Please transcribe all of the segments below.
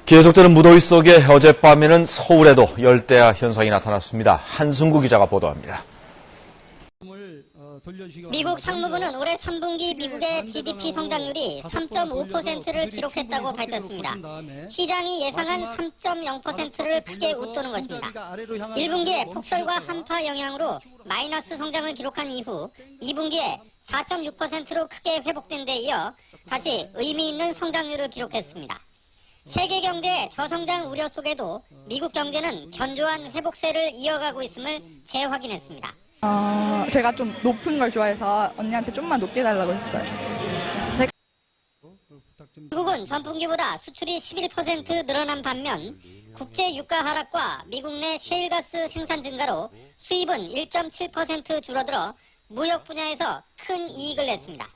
계속되는 무더위 속에 어젯밤에는 서울에도 열대야 현상이 나타났습니다. 한승구 기자가 보도합니다. 미국 상무부는 올해 3분기 미국의 GDP 성장률이 3.5%를 기록했다고 밝혔습니다. 시장이 예상한 3.0%를 크게 웃도는 것입니다. 1분기에 폭설과 한파 영향으로 마이너스 성장을 기록한 이후 2분기에 4.6%로 크게 회복된 데 이어 다시 의미 있는 성장률을 기록했습니다. 세계 경제의 저성장 우려 속에도 미국 경제는 견조한 회복세를 이어가고 있음을 재확인했습니다. 제가 좀 높은 걸 좋아해서 언니한테 좀만 높게 달라고 했어요. 미국은 전분기보다 수출이 11% 늘어난 반면 국제 유가 하락과 미국 내 셰일가스 생산 증가로 수입은 1.7% 줄어들어 무역 분야에서 큰 이익을 냈습니다.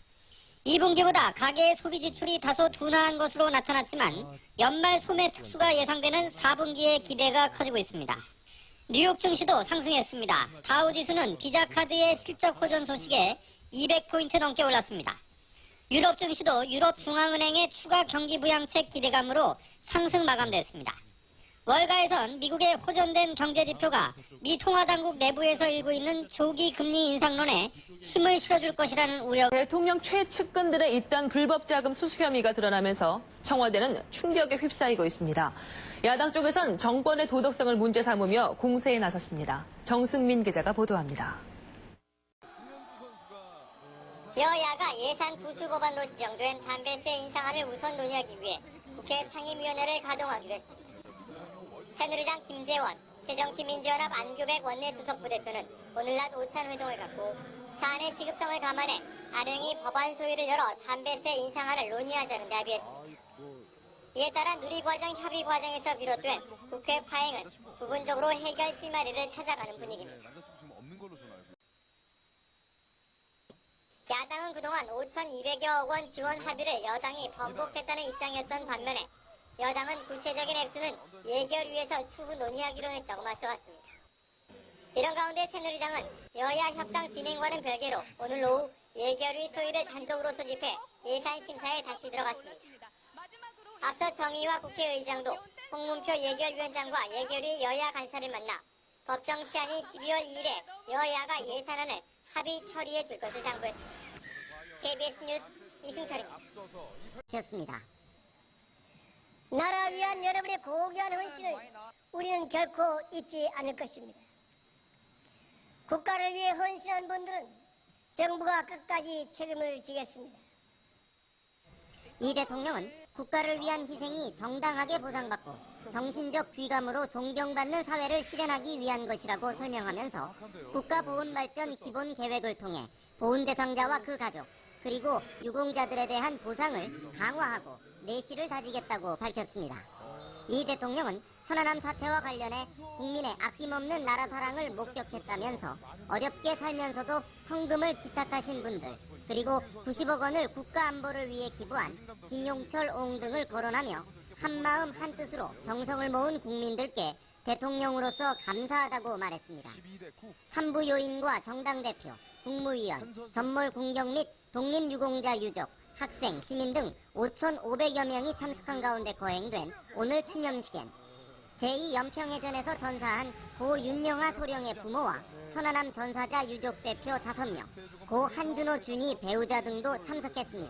2분기보다 가계 소비 지출이 다소 둔화한 것으로 나타났지만 연말 소매 특수가 예상되는 4분기의 기대가 커지고 있습니다. 뉴욕 증시도 상승했습니다. 다우지수는 비자카드의 실적 호전 소식에 200포인트 넘게 올랐습니다. 유럽 증시도 유럽중앙은행의 추가 경기부양책 기대감으로 상승 마감됐습니다. 월가에선 미국의 호전된 경제지표가 미 통화당국 내부에서 일고 있는 조기 금리 인상론에 힘을 실어줄 것이라는 우려. 대통령 최측근들의 잇단 불법 자금 수수 혐의가 드러나면서 청와대는 충격에 휩싸이고 있습니다. 야당 쪽에선 정권의 도덕성을 문제 삼으며 공세에 나섰습니다. 정승민 기자가 보도합니다. 여야가 예산 부수 법안으로 지정된 담배세 인상안을 우선 논의하기 위해 국회 상임위원회를 가동하기로 했습니다. 새누리당 김재원, 새정치민주연합 안교백 원내수석부대표는 오늘 낮 오찬회동을 갖고 사안의 시급성을 감안해 안행이 법안 소위를 열어 담배세 인상안을 논의하자는 합의했습니다. 이에 따라 누리과정 협의 과정에서 비롯된 국회 파행은 부분적으로 해결 실마리를 찾아가는 분위기입니다. 야당은 그동안 5,200여억 원 지원 합의를 여당이 번복했다는 입장이었던 반면에 여당은 구체적인 액수는 예결위에서 추후 논의하기로 했다고 맞서왔습니다. 이런 가운데 새누리당은 여야 협상 진행과는 별개로 오늘 오후 예결위 소위를 단독으로 소집해 예산 심사에 다시 들어갔습니다. 앞서 정의와 국회의장도 홍문표 예결위원장과 예결위 여야 간사를 만나 법정 시한인 12월 2일에 여야가 예산안을 합의 처리해 줄 것을 당부했습니다. KBS 뉴스 이승철입니다. 켰습니다. 나라 위한 여러분의 고귀한 헌신을 우리는 결코 잊지 않을 것입니다. 국가를 위해 헌신한 분들은 정부가 끝까지 책임을 지겠습니다. 이 대통령은 국가를 위한 희생이 정당하게 보상받고 정신적 귀감으로 존경받는 사회를 실현하기 위한 것이라고 설명하면서 국가보훈발전 기본계획을 통해 보훈 대상자와 그 가족 그리고 유공자들에 대한 보상을 강화하고 내실을 다지겠다고 밝혔습니다. 이 대통령은 천안함 사태와 관련해 국민의 아낌없는 나라 사랑을 목격했다면서 어렵게 살면서도 성금을 기탁하신 분들 그리고 90억 원을 국가 안보를 위해 기부한 김용철, 옹 등을 거론하며 한마음 한뜻으로 정성을 모은 국민들께 대통령으로서 감사하다고 말했습니다. 산부 요인과 정당 대표, 국무위원, 전몰 군경 및 독립유공자 유족, 학생, 시민 등 5,500여 명이 참석한 가운데 거행된 오늘 추념식엔 제2연평해전에서 전사한 고 윤영아 소령의 부모와 천안함 전사자 유족 대표 5명, 고 한준호 준이 배우자 등도 참석했습니다.